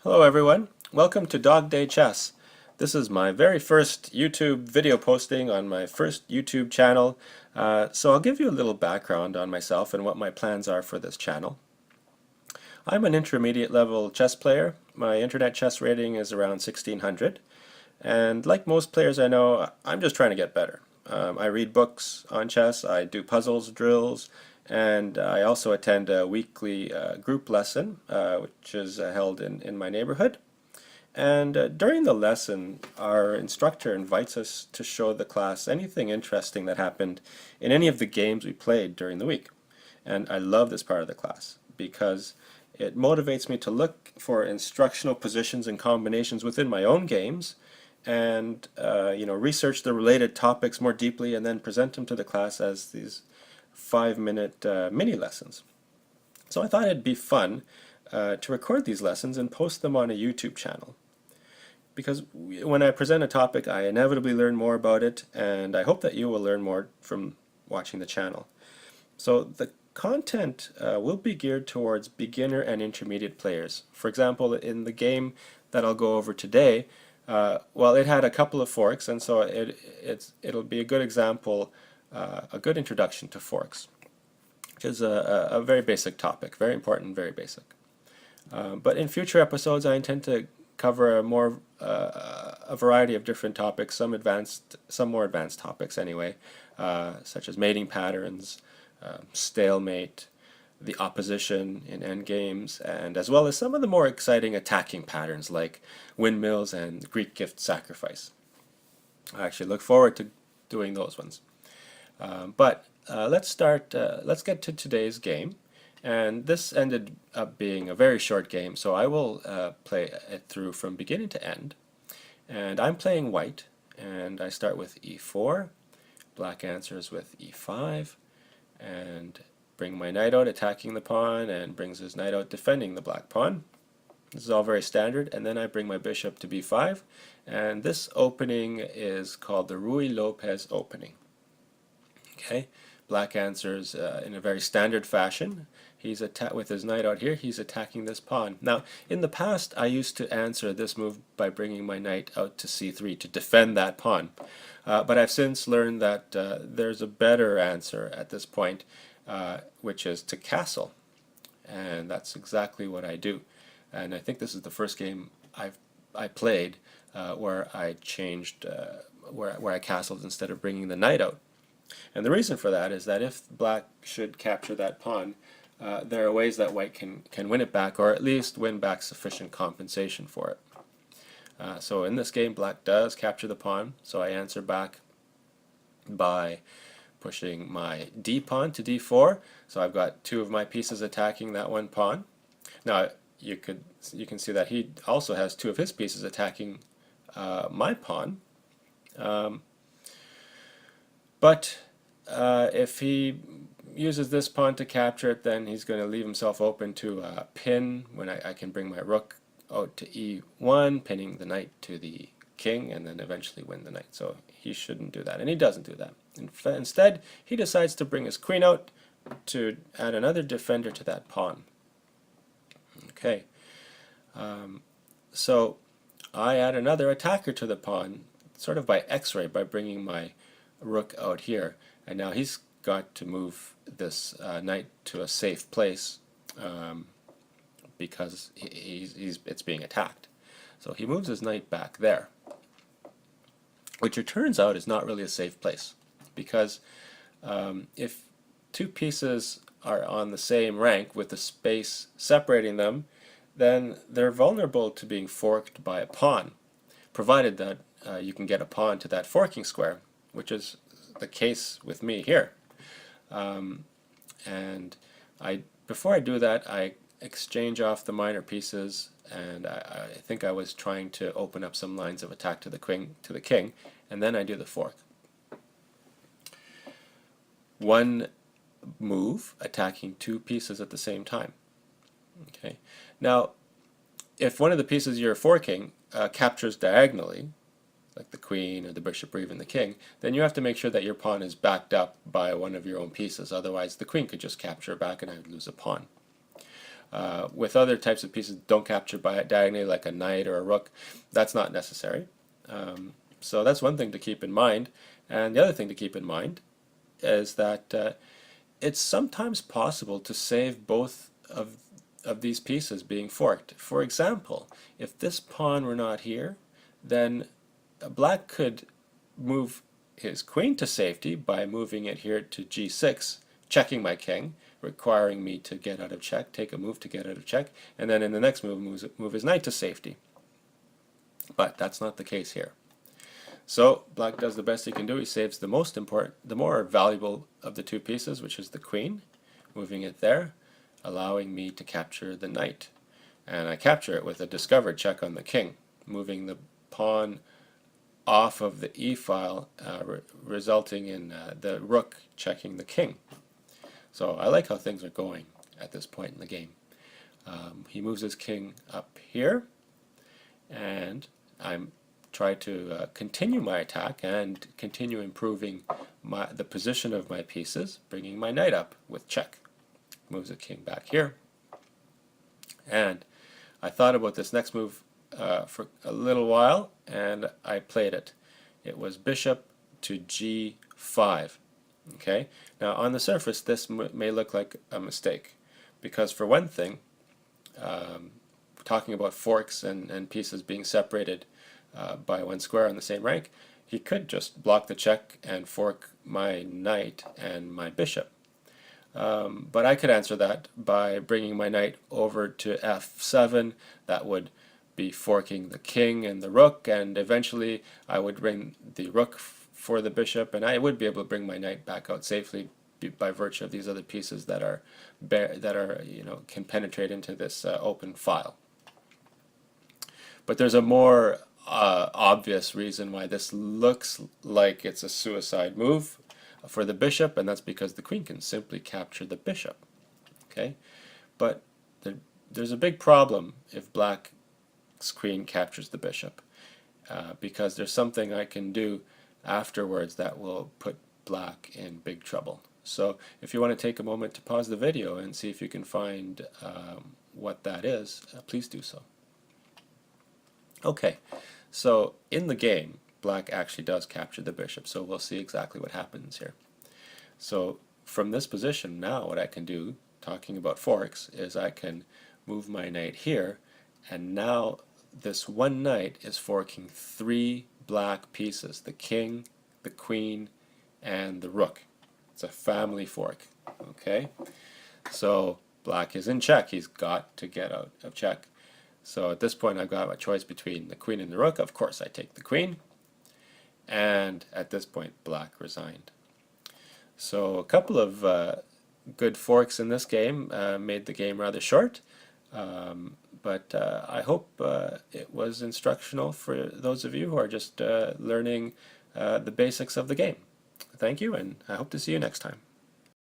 Hello everyone, welcome to Dog Day Chess. This is my very first YouTube video posting on my first YouTube channel, so I'll give you a little background on myself and what my plans are for this channel. I'm an intermediate level chess player. My internet chess rating is around 1600, and like most players I know, I'm just trying to get better. I read books on chess, I do puzzles, drills, and I also attend a weekly group lesson, which is held in my neighborhood. And during the lesson, our instructor invites us to show the class anything interesting that happened in any of the games we played during the week. And I love this part of the class because it motivates me to look for instructional positions and combinations within my own games and research the related topics more deeply and then present them to the class as these 5-minute mini lessons. So I thought it'd be fun to record these lessons and post them on a YouTube channel. Because when I present a topic, I inevitably learn more about it, and I hope that you will learn more from watching the channel. So the content will be geared towards beginner and intermediate players. For example, in the game that I'll go over today, well, it had a couple of forks, and so it'll be a good example, a good introduction to forks, which is a very basic topic, very important, very basic. But in future episodes, I intend to cover a variety of different topics, some more advanced topics anyway, such as mating patterns, stalemate, the opposition in endgames, and as well as some of the more exciting attacking patterns like windmills and Greek gift sacrifice. I actually look forward to doing those ones. But let's get to today's game. And this ended up being a very short game, so I will play it through from beginning to end. And I'm playing white, and I start with e4. Black answers with e5, and bring my knight out attacking the pawn, and brings his knight out defending the black pawn. This is all very standard, and then I bring my bishop to b5, and this opening is called the Ruy-Lopez opening. Okay, black answers in a very standard fashion. He's with his knight out here, he's attacking this pawn. Now, in the past, I used to answer this move by bringing my knight out to c3 to defend that pawn. But I've since learned that there's a better answer at this point, which is to castle. And that's exactly what I do. And I think this is the first game I played where I changed, where I castled instead of bringing the knight out. And the reason for that is that if black should capture that pawn, there are ways that white can win it back, or at least win back sufficient compensation for it. So in this game, black does capture the pawn, so I answer back by pushing my d pawn to d4. So I've got two of my pieces attacking that one pawn. Now you can see that he also has two of his pieces attacking my pawn. But if he uses this pawn to capture it, then he's going to leave himself open to a pin when I can bring my rook out to e1, pinning the knight to the king, and then eventually win the knight. So he shouldn't do that, and he doesn't do that. Instead, he decides to bring his queen out to add another defender to that pawn. Okay, so I add another attacker to the pawn, sort of by x-ray, by bringing my rook out here, and now he's got to move this knight to a safe place because it's being attacked. So he moves his knight back there, which it turns out is not really a safe place, because if two pieces are on the same rank with the space separating them, then they're vulnerable to being forked by a pawn, provided that you can get a pawn to that forking square, which is the case with me here. And before I do that, I exchange off the minor pieces, and I think I was trying to open up some lines of attack to the king, and then I do the fork. One move attacking two pieces at the same time. Okay. Now, if one of the pieces you're forking captures diagonally, like the queen or the bishop or even the king, then you have to make sure that your pawn is backed up by one of your own pieces. Otherwise, the queen could just capture back and I would lose a pawn. With other types of pieces don't capture by diagonally, like a knight or a rook, that's not necessary. So that's one thing to keep in mind. And the other thing to keep in mind is that it's sometimes possible to save both of these pieces being forked. For example, if this pawn were not here, then black could move his queen to safety by moving it here to g6, checking my king, requiring me to get out of check, take a move to get out of check, and then in the next move move his knight to safety. But that's not the case here. So black does the best he can do. He saves the most important, the more valuable of the two pieces, which is the queen, moving it there, allowing me to capture the knight. And I capture it with a discovered check on the king, moving the pawn off of the e-file, resulting in the rook checking the king. So I like how things are going at this point in the game. He moves his king up here, and I'm try to continue my attack and continue improving the position of my pieces, bringing my knight up with check. Moves the king back here. And I thought about this next move for a little while, and I played it. It was bishop to g5. Okay. Now on the surface this may look like a mistake, because for one thing, talking about forks and pieces being separated by one square on the same rank, he could just block the check and fork my knight and my bishop. But I could answer that by bringing my knight over to f7. That would be forking the king and the rook, and eventually I would bring the rook for the bishop, and I would be able to bring my knight back out safely by virtue of these other pieces that are can penetrate into this open file. But there's a more obvious reason why this looks like it's a suicide move for the bishop, and that's because the queen can simply capture the bishop. Okay, but there's a big problem if black's queen captures the bishop, because there's something I can do afterwards that will put black in big trouble. So if you want to take a moment to pause the video and see if you can find what that is, please do so. Okay, so in the game, black actually does capture the bishop, so we'll see exactly what happens here. So from this position now, what I can do, talking about forks, is I can move my knight here, and now this one knight is forking three black pieces: the king, the queen, and the rook. It's a family fork. Okay, so black is in check. He's got to get out of check. So at this point I've got a choice between the queen and the rook. Of course I take the queen, and at this point black resigned. So a couple of good forks in this game made the game rather short, but I hope it was instructional for those of you who are just learning the basics of the game. Thank you, and I hope to see you next time.